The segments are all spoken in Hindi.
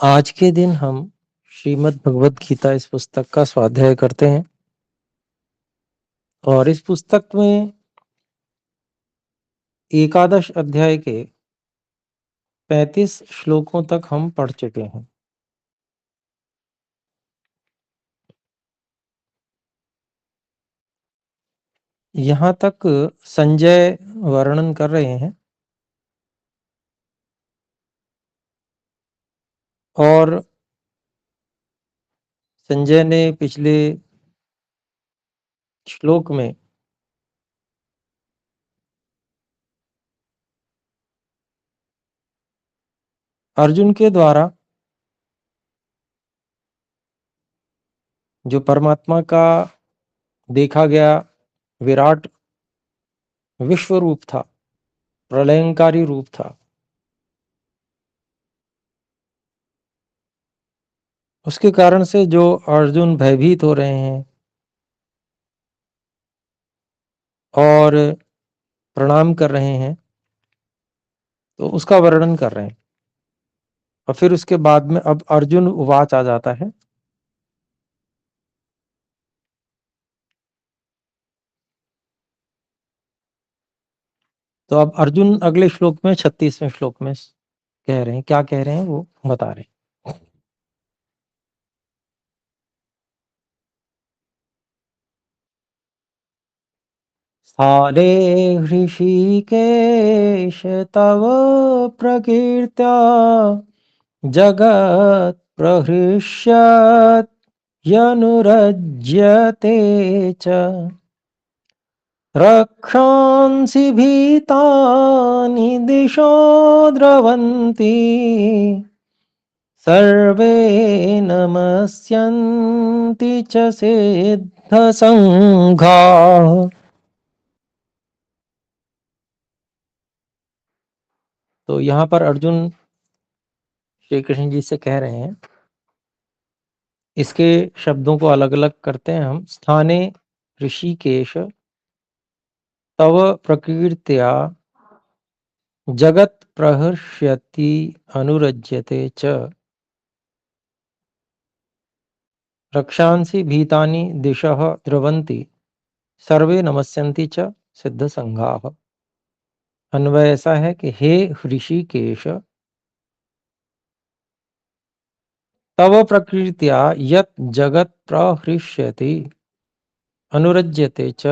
आज के दिन हम श्रीमद् भगवत गीता इस पुस्तक का स्वाध्याय करते हैं और इस पुस्तक में एकादश अध्याय के 35 श्लोकों तक हम पढ़ चुके हैं। यहाँ तक संजय वर्णन कर रहे हैं और संजय ने पिछले श्लोक में अर्जुन के द्वारा जो परमात्मा का देखा गया विराट विश्व रूप था, प्रलयंकारी रूप था, उसके कारण से जो अर्जुन भयभीत हो रहे हैं और प्रणाम कर रहे हैं, तो उसका वर्णन कर रहे हैं। और फिर उसके बाद में अब अर्जुन उवाच आ जाता है। तो अब अर्जुन अगले श्लोक में 36वें श्लोक में कह रहे हैं, क्या कह रहे हैं वो बता रहे हैं। सारे ऋषिकेश तव प्रकीर्त्या जगत् प्रहृष्यत् यनुरज्यते च रक्षांसि भीतानि दिशो द्रवन्ति सर्वे नमस्यन्ति च सिद्धसंघाः। तो यहाँ पर अर्जुन श्री कृष्ण जी से कह रहे हैं, इसके शब्दों को अलग अलग करते हैं हम। स्थाने ऋषिकेश तव प्रकीर्त्या जगत् प्रहर्ष्यति अनुरज्यते च रक्षांसि भीतानि दिशः द्रवन्ति सर्वे नमस्यन्ति च सिद्ध संघाः। अन्वय ऐसा है कि हे ऋषिकेश, तव प्रकृत्या यत् जगत् प्रहृष्यति अनुरज्यते च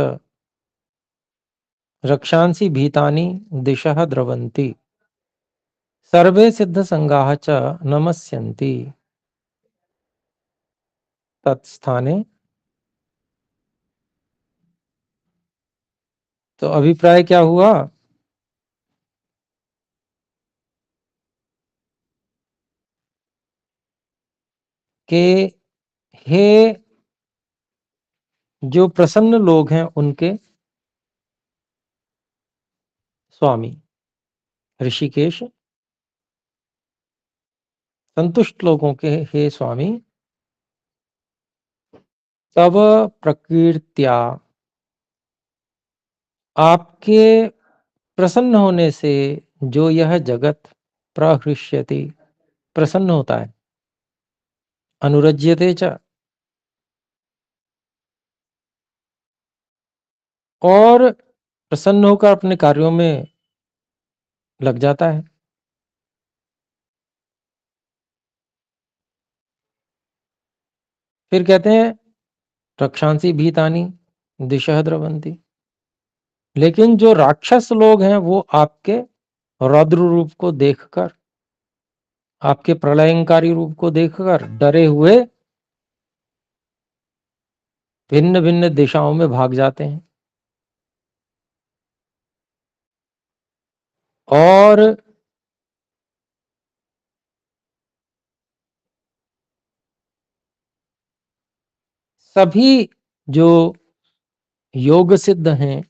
रक्षांसि भीतानि दिशः द्रवन्ति सर्वे सिद्ध संघाः च नमस्यन्ति तत्स्थाने। तो अभिप्राय क्या हुआ कि हे जो प्रसन्न लोग हैं उनके स्वामी ऋषिकेश, संतुष्ट लोगों के हे स्वामी, तव प्रकीर्त्या आपके प्रसन्न होने से जो यह जगत प्रहृष्यति प्रसन्न होता है, अनुरज्यते च और प्रसन्न होकर अपने कार्यों में लग जाता है। फिर कहते हैं रक्षांसि भीतानि दिशः द्रवन्ति। लेकिन जो राक्षस लोग हैं वो आपके रौद्र रूप को देखकर, आपके प्रलयंकारी रूप को देखकर डरे हुए भिन्न भिन्न दिशाओं में भाग जाते हैं। और सभी जो योग सिद्ध हैं,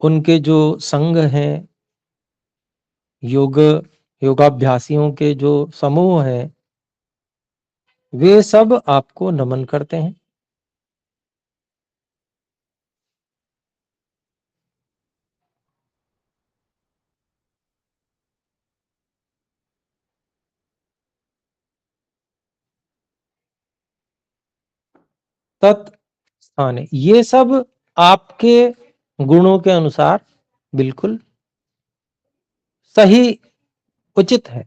उनके जो संघ हैं, योग योगाभ्यासियों के जो समूह हैं, वे सब आपको नमन करते हैं। तत्स्थाने, ये सब आपके गुणों के अनुसार बिल्कुल सही, उचित है।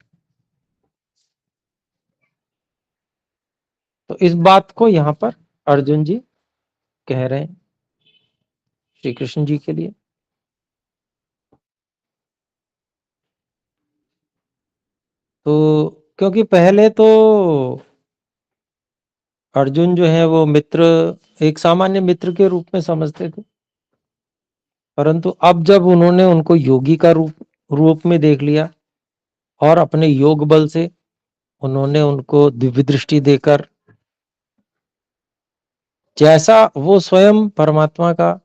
तो इस बात को यहां पर अर्जुन जी कह रहे हैं श्री कृष्ण जी के लिए। तो क्योंकि पहले तो अर्जुन जो है वो मित्र, एक सामान्य मित्र के रूप में समझते थे, परंतु अब जब उन्होंने उनको योगी का रूप में देख लिया और अपने योग बल से उन्होंने उनको दिव्य दृष्टि देकर, जैसा वो स्वयं परमात्मा का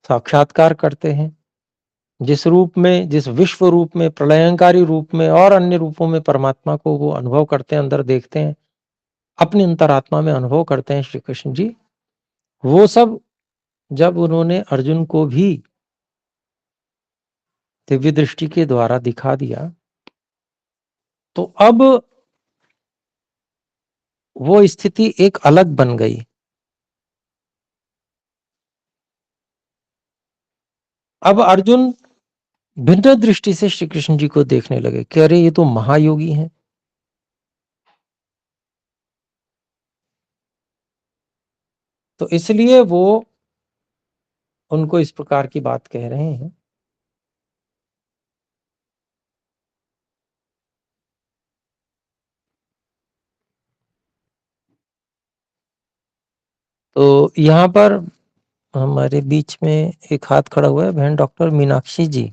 साक्षात्कार करते हैं, जिस रूप में, जिस विश्व रूप में, प्रलयंकारी रूप में और अन्य रूपों में परमात्मा को वो अनुभव करते हैं, अंदर देखते हैं, अपनी अंतरात्मा में अनुभव करते हैं श्री कृष्ण जी, वो सब जब उन्होंने अर्जुन को भी दिव्य दृष्टि के द्वारा दिखा दिया, तो अब वो स्थिति एक अलग बन गई। अब अर्जुन भिन्न दृष्टि से श्री कृष्ण जी को देखने लगे कि अरे ये तो महायोगी हैं। तो इसलिए वो उनको इस प्रकार की बात कह रहे हैं। तो यहाँ पर हमारे बीच में एक हाथ खड़ा हुआ है, बहन डॉक्टर मीनाक्षी जी।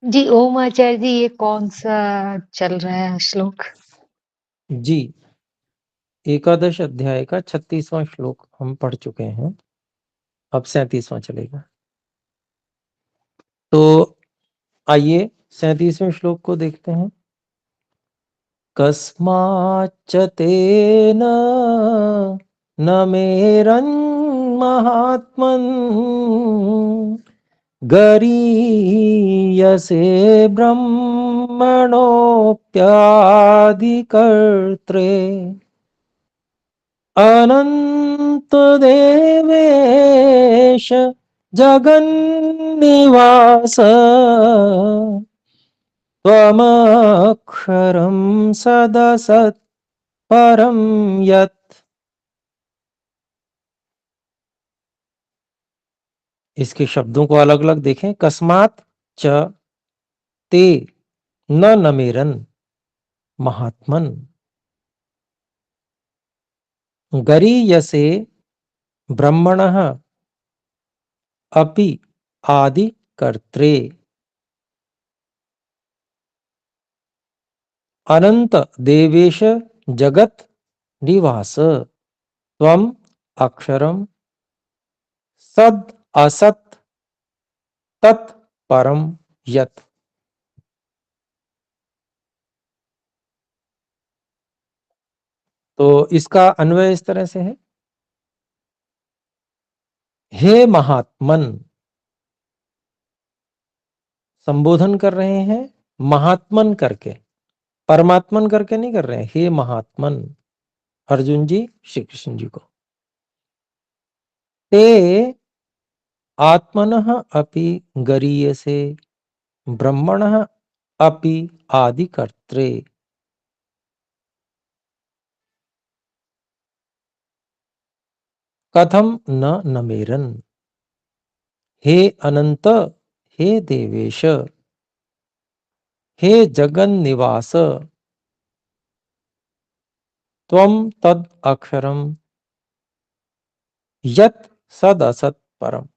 जी ओम आचार्य जी, ये कौन सा चल रहा है श्लोक? जी, एकादश अध्याय का 36वां श्लोक हम पढ़ चुके हैं, अब 37वां चलेगा। तो आइए 37वें श्लोक को देखते हैं। कस्माच्च तेन न मेरन्महात्मन् गरीयसे ब्रह्मणोऽप्यादिकर्त्रे अनन्तदेवेश जगन्निवास त्वमक्षरं सदसत् परं यत्। इसके शब्दों को अलग अलग देखें। कस्मात् च ते न नमेरन महात्मन गरीयसे ब्रह्मणः अपि आदि कर्त्रे अनंत देवेश जगत निवास त्वम अक्षरम सद असत तत् परम यत्। तो इसका अन्वय इस तरह से है, हे महात्मन, संबोधन कर रहे हैं महात्मन करके, परमात्मन करके नहीं कर रहे हैं। हे महात्मन, अर्जुन जी श्री कृष्ण जी को। ते आत्मनः अपि गरीयसे ब्रह्मणः अपि आदिकर्त्रे कथम न नमेरन। हे अनंत, हे देवेश, हे जगन निवास, त्वम तद अक्षरम यत सद असत परम।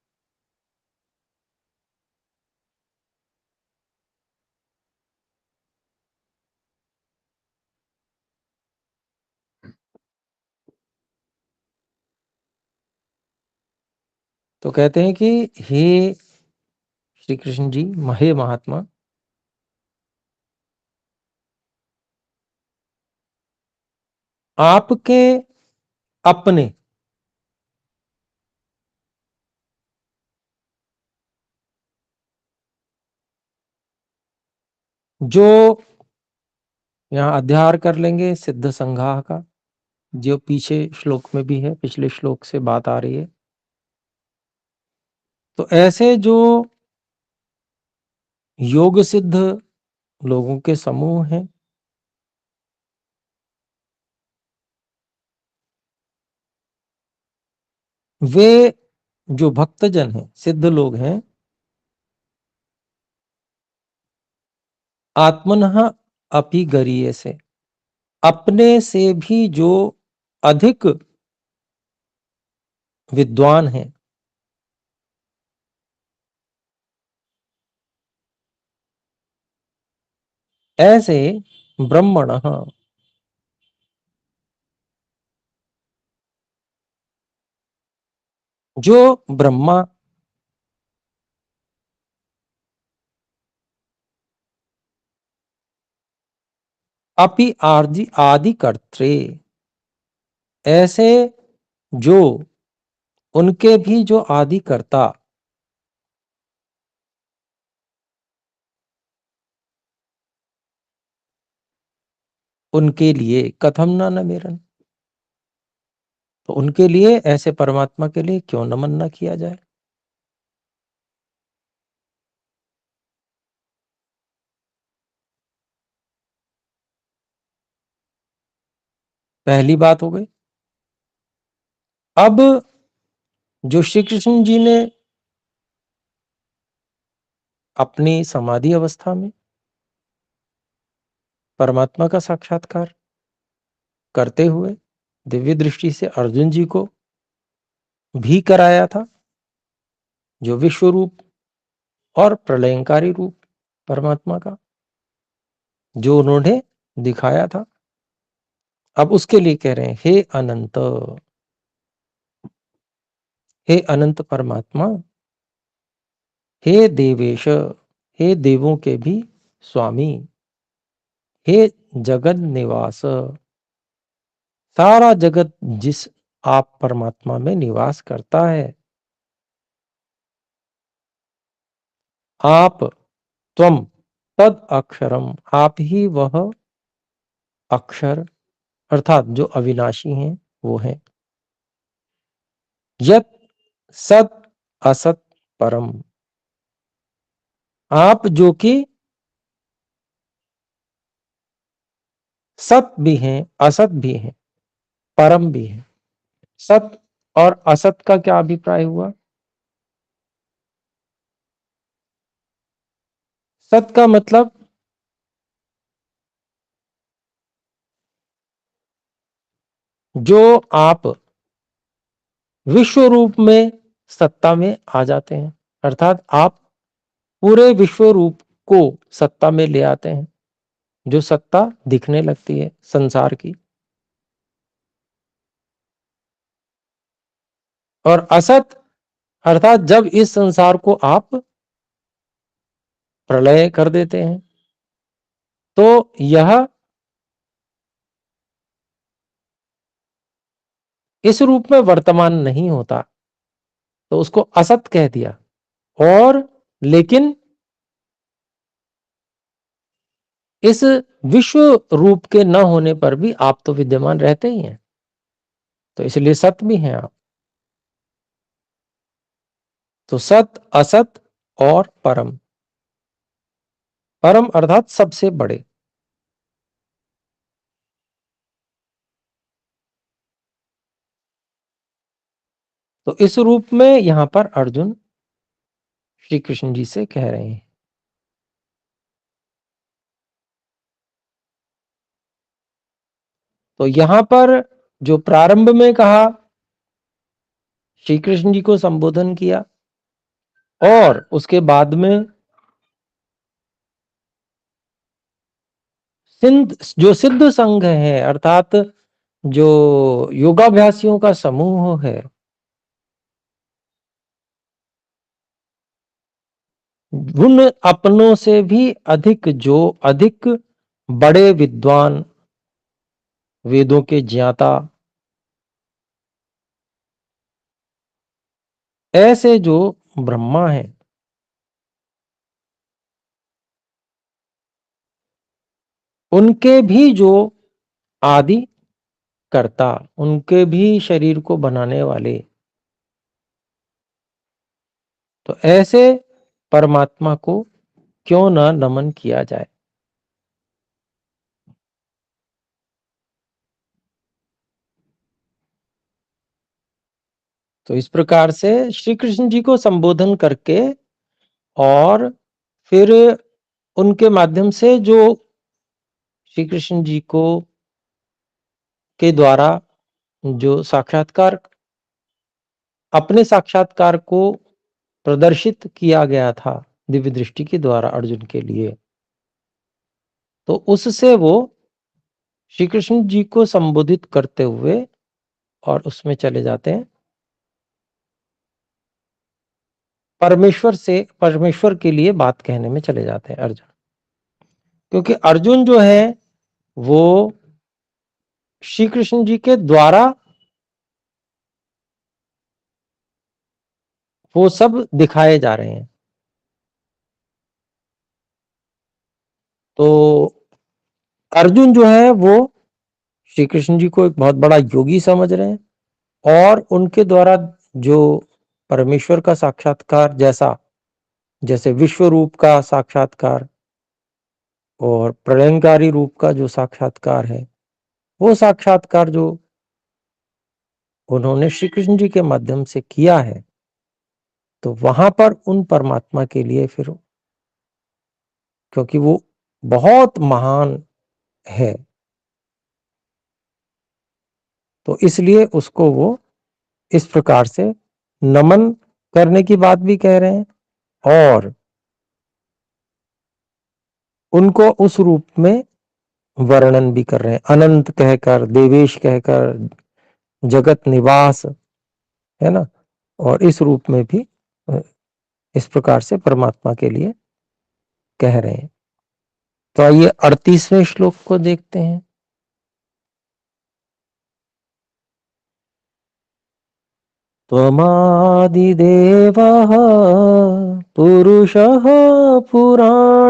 तो कहते हैं कि हे श्री कृष्ण जी, हे महात्मा, आपके अपने जो, यहां अध्यार कर लेंगे सिद्ध संघाह का, जो पीछे श्लोक में भी है, पिछले श्लोक से बात आ रही है। तो ऐसे जो योग सिद्ध लोगों के समूह हैं, वे जो भक्तजन हैं, सिद्ध लोग हैं, आत्मनः अपि गरीयसे, अपने से भी जो अधिक विद्वान हैं, ऐसे ब्रह्मणः, जो ब्रह्मा अपि आदि कर्त्रे, ऐसे जो उनके भी जो आदि कर्ता, उनके लिए कथम न नमेरन, तो उनके लिए, ऐसे परमात्मा के लिए क्यों नमन न किया जाए। पहली बात हो गई। अब जो श्री कृष्ण जी ने अपनी समाधि अवस्था में परमात्मा का साक्षात्कार करते हुए दिव्य दृष्टि से अर्जुन जी को भी कराया था, जो विश्व रूप और प्रलयंकारी रूप परमात्मा का जो उन्होंने दिखाया था, अब उसके लिए कह रहे हैं, हे अनंत परमात्मा, हे देवेश, हे देवों के भी स्वामी, हे जगत निवास, सारा जगत जिस आप परमात्मा में निवास करता है, आप त्वम तद अक्षरम, आप ही वह अक्षर अर्थात जो अविनाशी हैं वो हैं, यत सत असत परम, आप जो कि सत भी हैं, असत भी हैं, परम भी हैं। सत और असत का क्या अभिप्राय हुआ? सत का मतलब जो आप विश्व रूप में सत्ता में आ जाते हैं, अर्थात आप पूरे विश्व रूप को सत्ता में ले आते हैं, जो सत्ता दिखने लगती है संसार की। और असत अर्थात जब इस संसार को आप प्रलय कर देते हैं, तो यह इस रूप में वर्तमान नहीं होता, तो उसको असत कह दिया। और लेकिन इस विश्व रूप के न होने पर भी आप तो विद्यमान रहते ही हैं, तो इसलिए सत भी हैं आप। तो सत, असत और परम, परम अर्थात सबसे बड़े। तो इस रूप में यहां पर अर्जुन श्री कृष्ण जी से कह रहे हैं। तो यहां पर जो प्रारंभ में कहा, श्री कृष्ण जी को संबोधन किया, और उसके बाद में जो सिद्ध संघ है, अर्थात जो योगाभ्यासियों का समूह है, उन अपनों से भी अधिक जो अधिक बड़े विद्वान, वेदों के ज्ञाता, ऐसे जो ब्रह्मा हैं, उनके भी जो आदि कर्ता, उनके भी शरीर को बनाने वाले, तो ऐसे परमात्मा को क्यों ना नमन किया जाए। तो इस प्रकार से श्री कृष्ण जी को संबोधन करके और फिर उनके माध्यम से जो श्री कृष्ण जी को के द्वारा जो साक्षात्कार, अपने साक्षात्कार को प्रदर्शित किया गया था दिव्य दृष्टि के द्वारा अर्जुन के लिए, तो उससे वो श्री कृष्ण जी को संबोधित करते हुए और उसमें चले जाते हैं परमेश्वर के लिए बात कहने में चले जाते हैं अर्जुन। क्योंकि अर्जुन जो है वो श्री कृष्ण जी के द्वारा वो सब दिखाए जा रहे हैं। तो अर्जुन जो है वो श्री कृष्ण जी को एक बहुत बड़ा योगी समझ रहे हैं और उनके द्वारा जो परमेश्वर का साक्षात्कार, जैसे विश्व रूप का साक्षात्कार और प्रलयंकारी रूप का जो साक्षात्कार है, वो साक्षात्कार जो उन्होंने श्री कृष्ण जी के माध्यम से किया है, तो वहां पर उन परमात्मा के लिए फिर, क्योंकि वो बहुत महान है, तो इसलिए उसको वो इस प्रकार से नमन करने की बात भी कह रहे हैं और उनको उस रूप में वर्णन भी कर रहे हैं, अनंत कहकर, देवेश कहकर, जगत निवास, है ना, और इस रूप में भी इस प्रकार से परमात्मा के लिए कह रहे हैं। तो आइए 38वें श्लोक को देखते हैं। त्वमादिदेवः पुरुषः पुराणस्त्वमस्य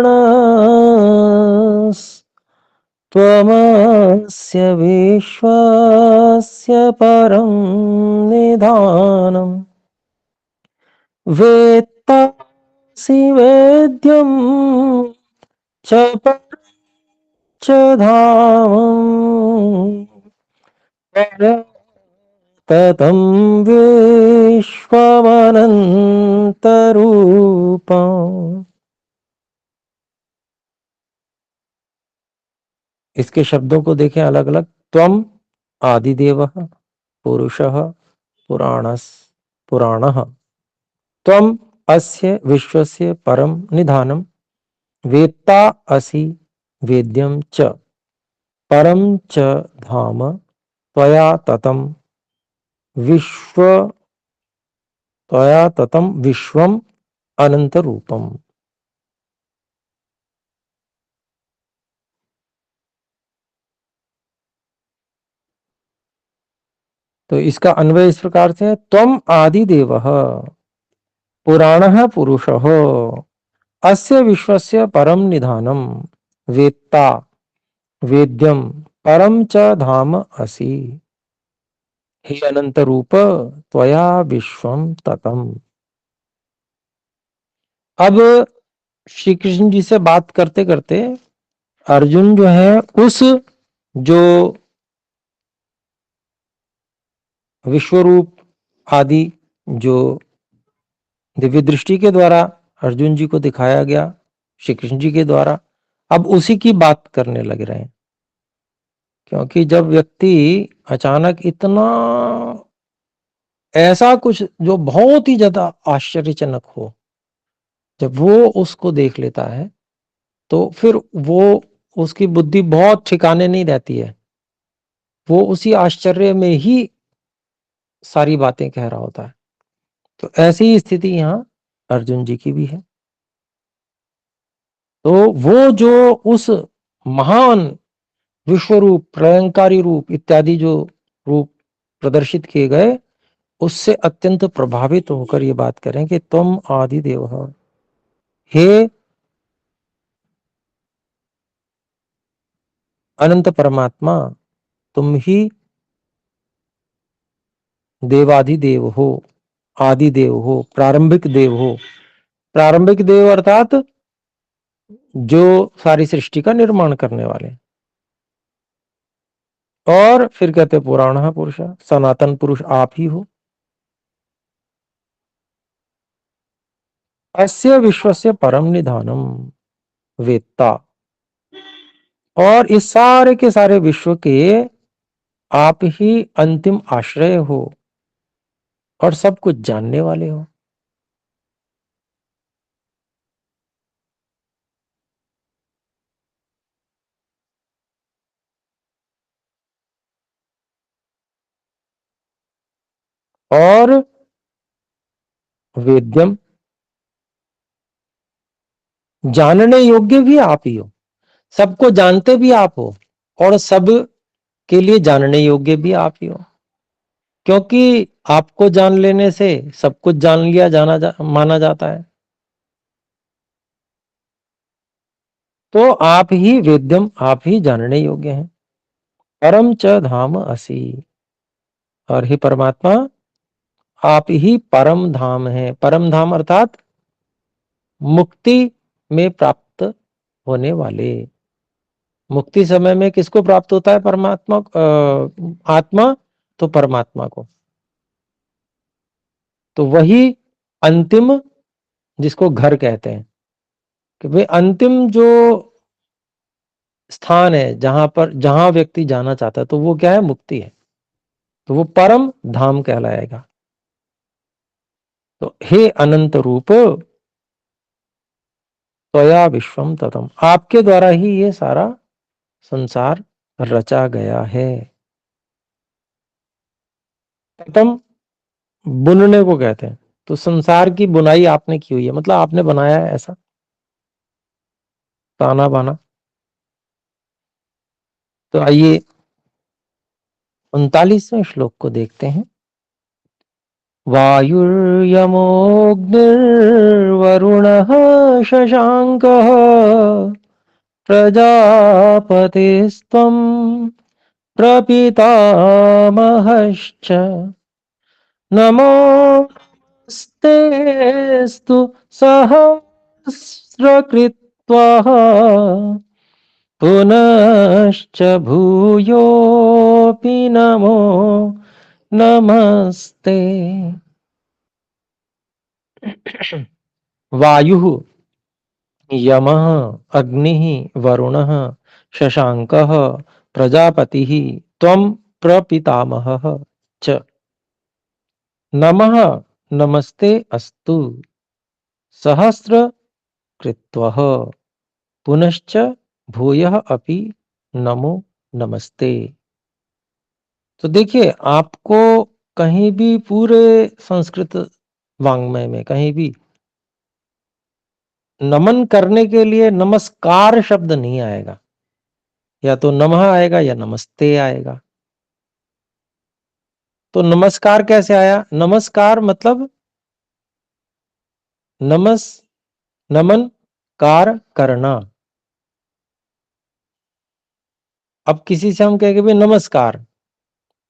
विश्वस्य परं निधानम् वेत्तासि वेद्यं च परं च धामम् ततं विश्वमनन्तरूपम्। इसके शब्दों को देखें अलग अलग। त्वम आदिदेवः पुरुषः पुराणस् पुराणः त्वम अस्य विश्वस्य परम निधानम् वेत्ता असि वेद्यं च परम च धाम त्वया ततं विश्वम अनंत रूपम। तो इसका अन्वय इस प्रकार से है, त्वम आदिदेवः पुराणः पुरुषः अस्य विश्वस्य परम निधानम् वेत्ता वेद्यम परम च धाम असि हे अनंत रूप त्वया विश्वम ततम। अब श्री कृष्ण जी से बात करते करते अर्जुन जो है उस जो विश्वरूप आदि जो दिव्य दृष्टि के द्वारा अर्जुन जी को दिखाया गया श्री कृष्ण जी के द्वारा, अब उसी की बात करने लग रहे हैं। क्योंकि जब व्यक्ति अचानक इतना ऐसा कुछ जो बहुत ही ज्यादा आश्चर्यजनक हो, जब वो उसको देख लेता है तो फिर वो उसकी बुद्धि बहुत ठिकाने नहीं रहती है, वो उसी आश्चर्य में ही सारी बातें कह रहा होता है। तो ऐसी ही स्थिति यहाँ अर्जुन जी की भी है। तो वो जो उस महान विश्व रूप, प्रलयंकारी रूप इत्यादि जो रूप प्रदर्शित किए गए, उससे अत्यंत प्रभावित होकर ये बात करें कि तुम आदि देव हो, हे अनंत परमात्मा, तुम ही देवाधिदेव हो, आदिदेव हो, प्रारंभिक देव हो। प्रारंभिक देव अर्थात जो सारी सृष्टि का निर्माण करने वाले। और फिर कहते पुराण पुरुष, सनातन पुरुष आप ही हो। अस्य विश्वस्य परम निधानम वेत्ता, और इस सारे के सारे विश्व के आप ही अंतिम आश्रय हो और सब कुछ जानने वाले हो। और वेद्यम, जानने योग्य भी आप ही हो। सबको जानते भी आप हो और सब के लिए जानने योग्य भी आप ही हो, क्योंकि आपको जान लेने से सब कुछ जान लिया माना जाता है। तो आप ही वेद्यम, आप ही जानने योग्य हैं। परम च धाम असि, और हे परमात्मा आप ही परम धाम है। परम धाम अर्थात मुक्ति में प्राप्त होने वाले। मुक्ति समय में किसको प्राप्त होता है? परमात्मा, आत्मा तो परमात्मा को। तो वही अंतिम, जिसको घर कहते हैं, कि वे अंतिम जो स्थान है जहां व्यक्ति जाना चाहता है, तो वो क्या है? मुक्ति है। तो वो परम धाम कहलाएगा। तो हे अनंत रूप, त्वया विश्वम ततम, आपके द्वारा ही ये सारा संसार रचा गया है। ततम बुनने को कहते हैं। तो संसार की बुनाई आपने की हुई है, मतलब आपने बनाया है ऐसा ताना बाना। तो आइए 39वें श्लोक को देखते हैं। वायुर्यमोऽग्निर्वरुणः शशाङ्कः प्रजापतिस्त्वं प्रपितामहश्च नमोऽस्तेऽस्तु सहस्रकृत्वः पुनश्च भूयोऽपि नमो नमस्ते। वायुः, यमः, अग्निः, वरुणः, शशाङ्कः, प्रजापतिः, त्वं प्रपितामहः च। नमः, नमस्ते अस्तु, सहस्र कृत्वः, पुनश्च भूयः अपि नमो नमस्ते। तो देखिए, आपको कहीं भी पूरे संस्कृत वाङ्मय में कहीं भी नमन करने के लिए नमस्कार शब्द नहीं आएगा। या तो नमः आएगा या नमस्ते आएगा। तो नमस्कार कैसे आया? नमस्कार मतलब नमन कार करना। अब किसी से हम कहेंगे भाई नमस्कार,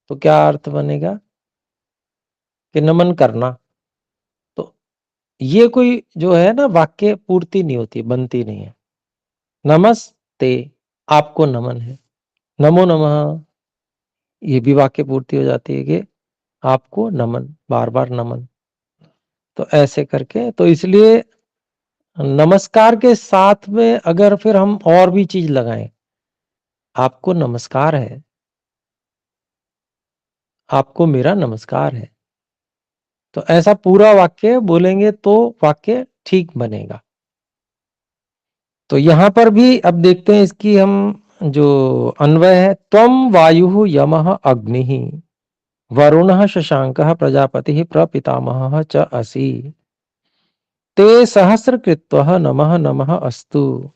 तो क्या अर्थ बनेगा? कि नमन करना। तो ये कोई जो है ना, वाक्य पूर्ति नहीं होती, बनती नहीं है। नमस्ते, आपको नमन है। नमो नमः, ये भी वाक्य पूर्ति हो जाती है कि आपको नमन, बार बार नमन। तो ऐसे करके, तो इसलिए नमस्कार के साथ में अगर फिर हम और भी चीज लगाएं, आपको नमस्कार है, आपको मेरा नमस्कार है, तो ऐसा पूरा वाक्य बोलेंगे तो वाक्य ठीक बनेगा। तो यहां पर भी अब देखते हैं इसकी हम जो अन्वय है। त्वम वायु यमः अग्निः वरुणः शशांकः प्रजापतिः प्रपितामहः च असि ते सहस्रकृत्वः नमः नमः अस्तु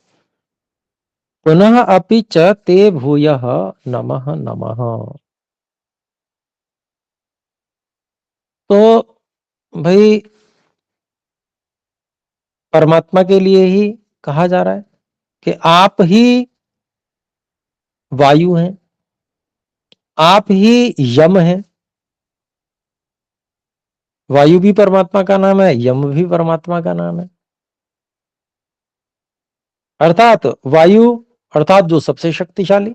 पुनः अपि च ते भूयः नमः नमः। तो भाई परमात्मा के लिए ही कहा जा रहा है कि आप ही वायु हैं, आप ही यम हैं, वायु भी परमात्मा का नाम है, यम भी परमात्मा का नाम है। अर्थात वायु अर्थात जो सबसे शक्तिशाली,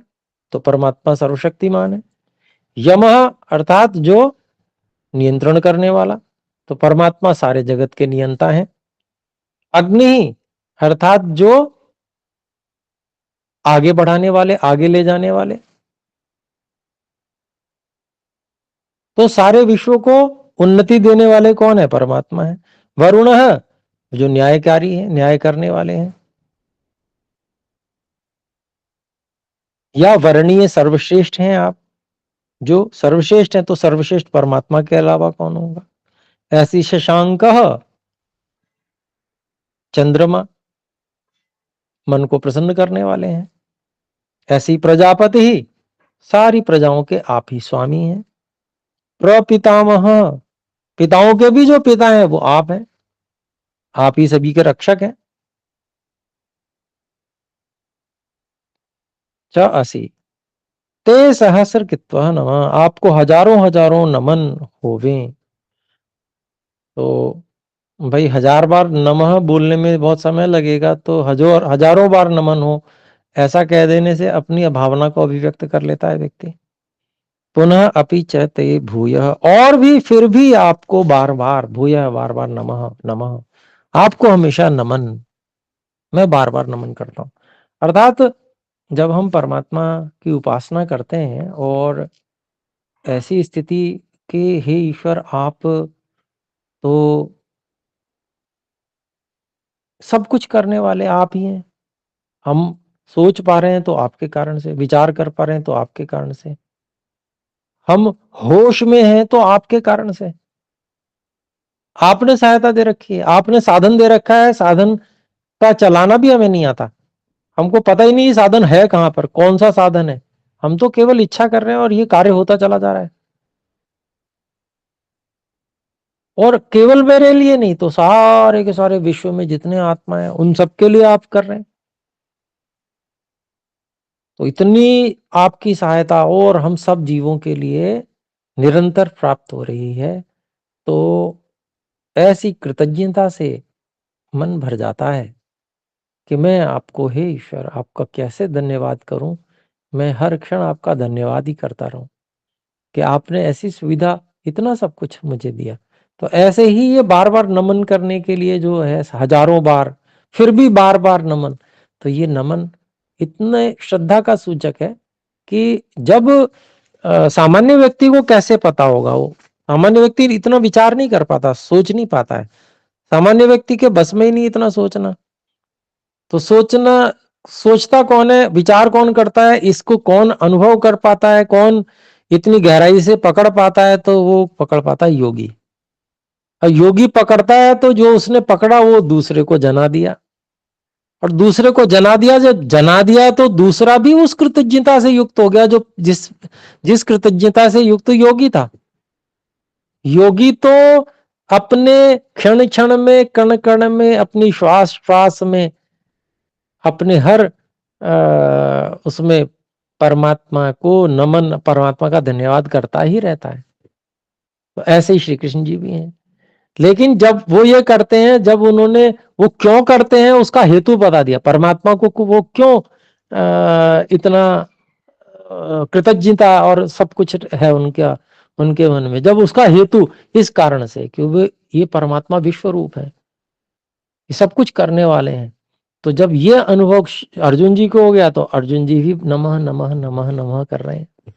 तो परमात्मा सर्वशक्तिमान है। यमः अर्थात जो नियंत्रण करने वाला, तो परमात्मा सारे जगत के नियंता हैं। अग्नि अर्थात जो आगे बढ़ाने वाले, आगे ले जाने वाले, तो सारे विश्व को उन्नति देने वाले कौन है? परमात्मा है। वरुणः जो न्यायकारी है, न्याय करने वाले हैं। या वर्णीय सर्वश्रेष्ठ हैं आप, जो सर्वश्रेष्ठ हैं, तो सर्वश्रेष्ठ परमात्मा के अलावा कौन होगा? ऐसी शशांकः चंद्रमा, मन को प्रसन्न करने वाले हैं। ऐसी प्रजापति ही, सारी प्रजाओं के आप ही स्वामी हैं। प्रपितामह, पिताओं के भी जो पिता हैं वो आप हैं, आप ही सभी के रक्षक हैं। च असि ते सहस्र कित्वा नमः, आपको हजारों हजारों नमन होवे। तो भाई 1000 बार नमः बोलने में बहुत समय लगेगा, तो हजारों बार नमन हो, ऐसा कह देने से अपनी भावना को अभिव्यक्त कर लेता है व्यक्ति। पुनः अपि च ते भूयः, और भी फिर भी आपको बार बार, भूयः बार बार, नमः नमः, आपको हमेशा नमन, मैं बार बार नमन करता हूं। अर्थात जब हम परमात्मा की उपासना करते हैं और ऐसी स्थिति कि हे ईश्वर आप तो सब कुछ करने वाले आप ही हैं, हम सोच पा रहे हैं तो आपके कारण से, विचार कर पा रहे हैं तो आपके कारण से, हम होश में हैं तो आपके कारण से, आपने सहायता दे रखी है, आपने साधन दे रखा है, साधन का चलाना भी हमें नहीं आता, हमको पता ही नहीं साधन है कहां पर, कौन सा साधन है, हम तो केवल इच्छा कर रहे हैं और ये कार्य होता चला जा रहा है। और केवल मेरे लिए नहीं, तो सारे के सारे विश्व में जितने आत्मा है उन सबके लिए आप कर रहे हैं। तो इतनी आपकी सहायता और हम सब जीवों के लिए निरंतर प्राप्त हो रही है, तो ऐसी कृतज्ञता से मन भर जाता है कि मैं आपको, हे ईश्वर, आपका कैसे धन्यवाद करूं, मैं हर क्षण आपका धन्यवाद ही करता रहूं कि आपने ऐसी सुविधा, इतना सब कुछ मुझे दिया। तो ऐसे ही ये बार बार नमन करने के लिए जो है हजारों बार, फिर भी बार बार नमन, तो ये नमन इतने श्रद्धा का सूचक है कि जब सामान्य व्यक्ति को कैसे पता होगा, वो सामान्य व्यक्ति इतना विचार नहीं कर पाता, सोच नहीं पाता है, सामान्य व्यक्ति के बस में ही नहीं इतना सोचना। तो सोचना, सोचता कौन है, विचार कौन करता है, इसको कौन अनुभव कर पाता है, कौन इतनी गहराई से पकड़ पाता है, तो वो पकड़ पाता है योगी। और योगी पकड़ता है तो जो उसने पकड़ा वो दूसरे को जना दिया, और दूसरे को जना दिया, जब जना दिया तो दूसरा भी उस कृतज्ञता से युक्त हो गया, जो जिस जिस कृतज्ञता से युक्त योगी था। योगी तो अपने क्षण क्षण में, कण कण में, अपनी श्वास श्वास में, अपने हर उसमें परमात्मा को नमन, परमात्मा का धन्यवाद करता ही रहता है। तो ऐसे ही श्री कृष्ण जी भी हैं। लेकिन जब वो ये करते हैं, जब उन्होंने वो क्यों करते हैं उसका हेतु बता दिया, परमात्मा को वो क्यों इतना कृतज्ञता और सब कुछ है उनका, उनके मन में, जब उसका हेतु इस कारण से कि वो ये परमात्मा विश्व रूप है, ये सब कुछ करने वाले हैं। तो जब ये अनुभव अर्जुन जी को हो गया, तो अर्जुन जी भी नमः नमः नमः नमः कर रहे हैं।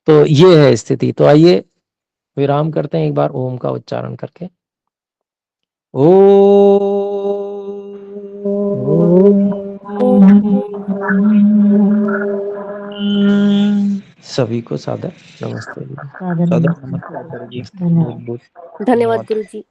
तो ये है स्थिति। तो आइए विराम करते हैं एक बार ओम का उच्चारण करके। ओ सभी को सादर नमस्ते। सादर सादर नमस्ते। नमस्कार जी, धन्यवाद। बहुत बहुत धन्यवाद गुरु जी।